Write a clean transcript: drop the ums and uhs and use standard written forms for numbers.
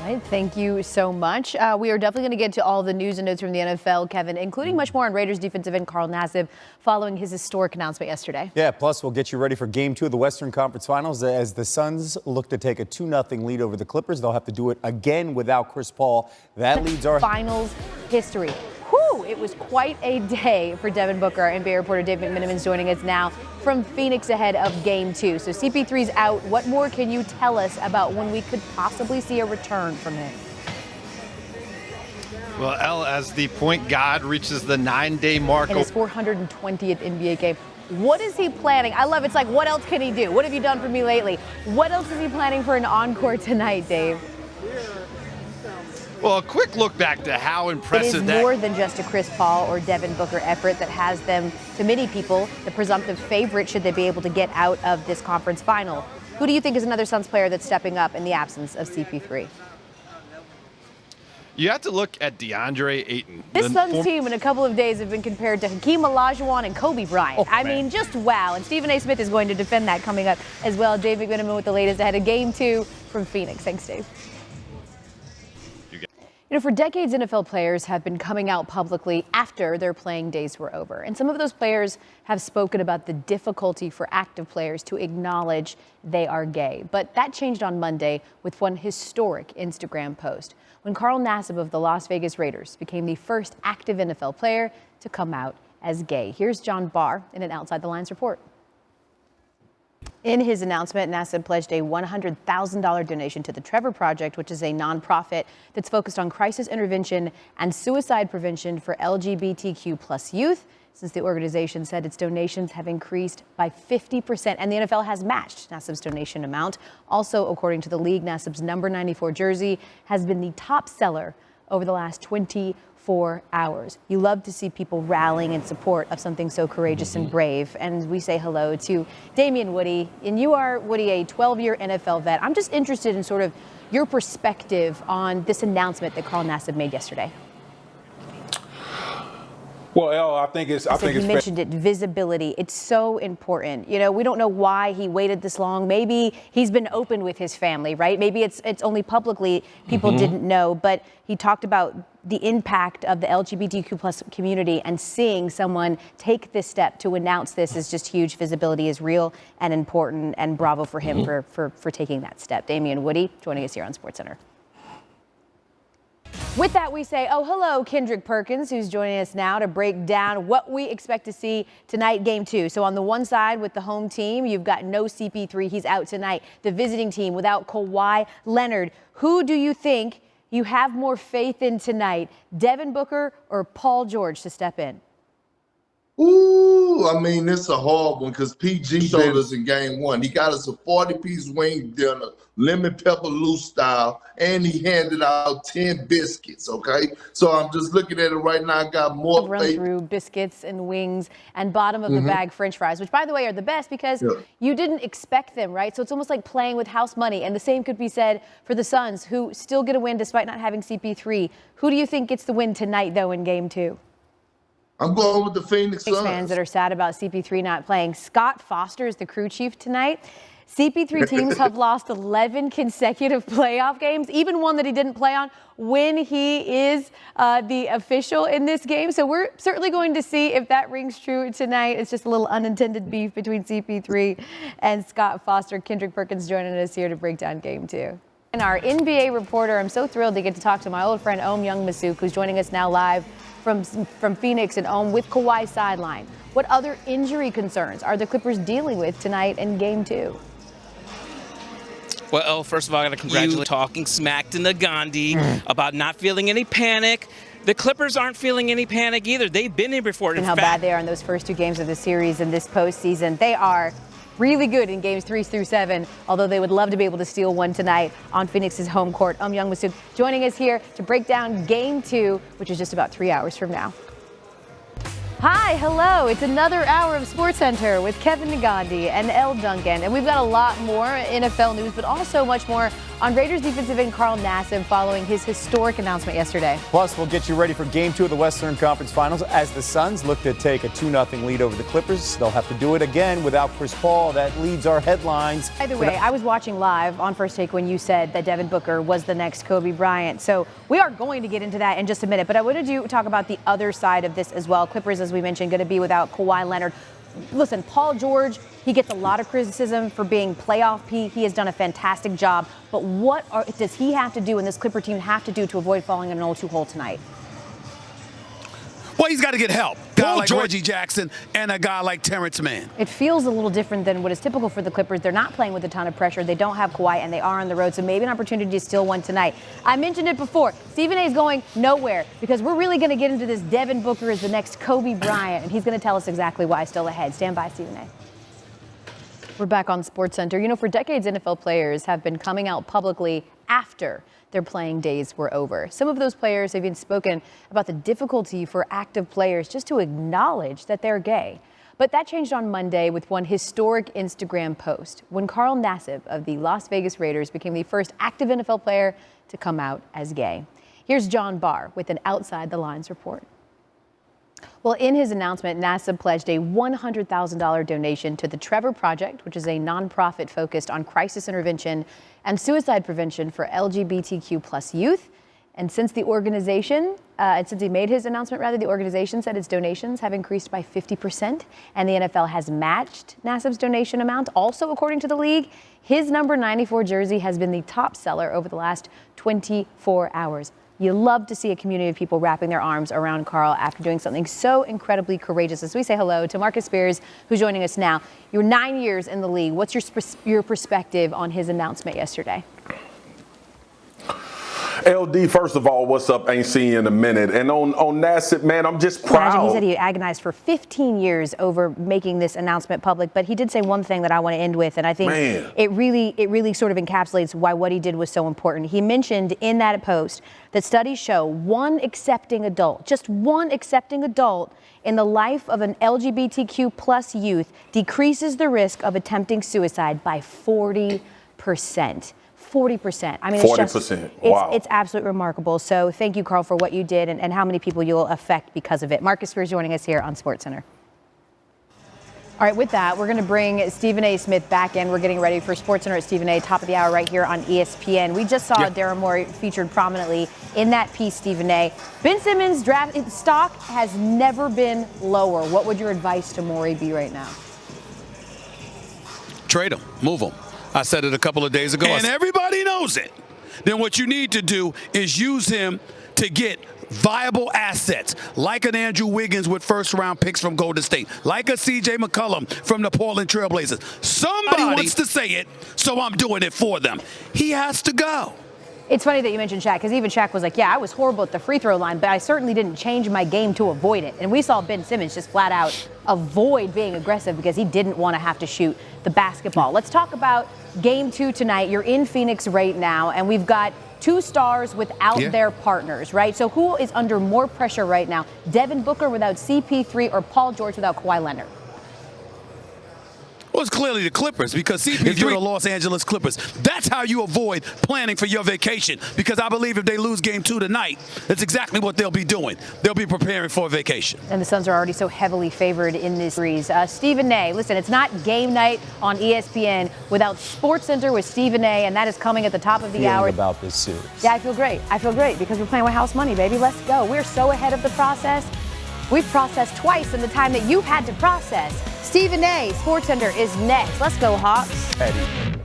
Right, thank you so much. We are definitely going to get to all the news and notes from the NFL, Kevin, including much more on Raiders defensive end Carl Nassib following his historic announcement yesterday. Yeah, plus we'll get you ready for Game 2 of the Western Conference Finals as the Suns look to take a 2-0 lead over the Clippers. They'll have to do it again without Chris Paul. That leads our finals history. Whew, it was quite a day for Devin Booker. NBA reporter Dave McMenamin is joining us now from Phoenix ahead of Game 2. So CP3's out. What more can you tell us about when we could possibly see a return from him? Well, Elle, as the point guard reaches the 9-day mark. In his 420th NBA game. What is he planning? I love it. It's like, what else can he do? What have you done for me lately? What else is he planning for an encore tonight, Dave? Well, a quick look back to how impressive that. It is more than just a Chris Paul or Devin Booker effort that has them, to many people, the presumptive favorite should they be able to get out of this conference final. Who do you think is another Suns player that's stepping up in the absence of CP3? You have to look at DeAndre Ayton. This Suns team in a couple of days have been compared to Hakeem Olajuwon and Kobe Bryant. Oh, I mean, just wow. And Stephen A. Smith is going to defend that coming up as well. Dave McMenamin with the latest ahead of Game 2 from Phoenix. Thanks, Dave. You know, for decades, NFL players have been coming out publicly after their playing days were over. And some of those players have spoken about the difficulty for active players to acknowledge they are gay. But that changed on Monday with one historic Instagram post when Carl Nassib of the Las Vegas Raiders became the first active NFL player to come out as gay. Here's John Barr in an Outside the Lines report. In his announcement, Nassib pledged a $100,000 donation to the Trevor Project, which is a nonprofit that's focused on crisis intervention and suicide prevention for LGBTQ plus youth. Since the organization said its donations have increased by 50%, and the NFL has matched Nassib's donation amount. Also, according to the league, Nassib's number 94 jersey has been the top seller over the last 24 hours. You love to see people rallying in support of something so courageous and brave. And we say hello to Damian Woody. And you are, Woody, a 12-year NFL vet. I'm just interested in sort of your perspective on this announcement that Carl Nassib made yesterday. Well, Elle, I think it's you mentioned it, visibility. It's so important. You know, we don't know why he waited this long. Maybe he's been open with his family, right? Maybe it's only publicly people didn't know. But he talked about the impact of the LGBTQ plus community, and seeing someone take this step to announce this is just huge. Visibility is real and important, and bravo for him for taking that step. Damian Woody joining us here on SportsCenter. With that, we say, oh, hello, Kendrick Perkins, who's joining us now to break down what we expect to see tonight, Game 2. So on the one side with the home team, you've got no CP3. He's out tonight. The visiting team without Kawhi Leonard. Who do you think you have more faith in tonight, Devin Booker or Paul George to step in? Ooh, I mean, it's a hard one because PG showed us in Game 1. He got us a 40-piece wing dinner, lemon pepper loose style, and he handed out 10 biscuits, okay? So I'm just looking at it right now. I got more faith. Run through biscuits and wings and bottom of the bag French fries, which, by the way, are the best because you didn't expect them, right? So it's almost like playing with house money. And the same could be said for the Suns, who still get a win despite not having CP3. Who do you think gets the win tonight, though, in Game 2? I'm going with the Phoenix Suns. Fans that are sad about CP3 not playing. Scott Foster is the crew chief tonight. CP3 teams have lost 11 consecutive playoff games, even one that he didn't play on when he is the official in this game. So we're certainly going to see if that rings true tonight. It's just a little unintended beef between CP3 and Scott Foster. Kendrick Perkins joining us here to break down Game 2. And our NBA reporter, I'm so thrilled to get to talk to my old friend Massouk, who's joining us now live from Phoenix and with Kawhi sideline. What other injury concerns are the Clippers dealing with tonight in Game 2? Well, first of all, I got to congratulate you talking smack to Nagandi about not feeling any panic. The Clippers aren't feeling any panic either. They've been here before. And how bad they are in those first 2 games of the series in this postseason. They are really good in games 3 through 7, although they would love to be able to steal one tonight on Phoenix's home court. Massouk joining us here to break down Game 2, which is just about 3 hours from now. Hi, hello. It's another hour of SportsCenter with Kevin Nagandi and Elle Duncan. And we've got a lot more NFL news, but also much more on Raiders defensive end Carl Nassib following his historic announcement yesterday. Plus, we'll get you ready for Game 2 of the Western Conference Finals as the Suns look to take a 2-0 lead over the Clippers. They'll have to do it again without Chris Paul. That leads our headlines. Either way, I was watching live on First Take when you said that Devin Booker was the next Kobe Bryant. So we are going to get into that in just a minute. But I wanted to talk about the other side of this as well. Clippers, as we mentioned, going to be without Kawhi Leonard. Listen, Paul George, he gets a lot of criticism for being playoff P. He has done a fantastic job. But what does he have to do and this Clipper team have to do to avoid falling in an 0-2 hole tonight? Well, he's got to get help. A guy like Reggie Jackson and a guy like Terrence Mann. It feels a little different than what is typical for the Clippers. They're not playing with a ton of pressure. They don't have Kawhi, and they are on the road, so maybe an opportunity to steal one tonight. I mentioned it before. Stephen A is going nowhere because we're really going to get into this. Devin Booker is the next Kobe Bryant, and he's going to tell us exactly why still ahead. Stand by, Stephen A. We're back on SportsCenter. You know, for decades, NFL players have been coming out publicly after their playing days were over. Some of those players have even spoken about the difficulty for active players just to acknowledge that they're gay. But that changed on Monday with one historic Instagram post when Carl Nassib of the Las Vegas Raiders became the first active NFL player to come out as gay. Here's John Barr with an Outside the Lines report. Well, in his announcement, Nassib pledged a $100,000 donation to the Trevor Project, which is a nonprofit focused on crisis intervention and suicide prevention for LGBTQ plus youth. And since the organization, since he made his announcement, the organization said its donations have increased by 50%, and the NFL has matched Nassib's donation amount. Also, according to the league, his number 94 jersey has been the top seller over the last 24 hours. You love to see a community of people wrapping their arms around Carl after doing something so incredibly courageous. As we say hello to Marcus Spears, who's joining us now. You're 9 years in the league. What's your perspective on his announcement yesterday? LD, first of all, what's up? Ain't seen you in a minute. And on Nassib, man, I'm just proud. Imagine, he said he agonized for 15 years over making this announcement public. But he did say one thing that I want to end with, and I think it really sort of encapsulates why what he did was so important. He mentioned in that post that studies show just one accepting adult in the life of an LGBTQ plus youth decreases the risk of attempting suicide by 40%. 40%. I mean, 40%. Wow. It's absolutely remarkable. So thank you, Carl, for what you did and how many people you'll affect because of it. Marcus Spears joining us here on SportsCenter. All right, with that, we're going to bring Stephen A. Smith back in. We're getting ready for SportsCenter at Stephen A. top of the hour right here on ESPN. We just saw Daryl Morey featured prominently in that piece, Stephen A. Ben Simmons' draft stock has never been lower. What would your advice to Morey be right now? Trade him. Move him. I said it a couple of days ago. And everybody knows it. Then what you need to do is use him to get viable assets, like an Andrew Wiggins with first-round picks from Golden State, like a C.J. McCollum from the Portland Trailblazers. Somebody wants to say it, so I'm doing it for them. He has to go. It's funny that you mentioned Shaq, because even Shaq was like, yeah, I was horrible at the free throw line, but I certainly didn't change my game to avoid it. And we saw Ben Simmons just flat out avoid being aggressive because he didn't want to have to shoot the basketball. Let's talk about Game 2 tonight. You're in Phoenix right now, and we've got two stars without their partners, right? So who is under more pressure right now? Devin Booker without CP3 or Paul George without Kawhi Leonard? Well, it's clearly the Clippers because if you're the Los Angeles Clippers, that's how you avoid planning for your vacation. Because I believe if they lose Game 2 tonight, that's exactly what they'll be doing. They'll be preparing for a vacation. And the Suns are already so heavily favored in this series. Stephen A., listen, it's not game night on ESPN without SportsCenter with Stephen A., and that is coming at the top of the hour. About this series. Yeah, I feel great. Because we're playing with house money, baby. Let's go. We're so ahead of the process. We've processed twice in the time that you've had to process. Stephen A., SportsCenter is next. Let's go, Hawks. Eddie.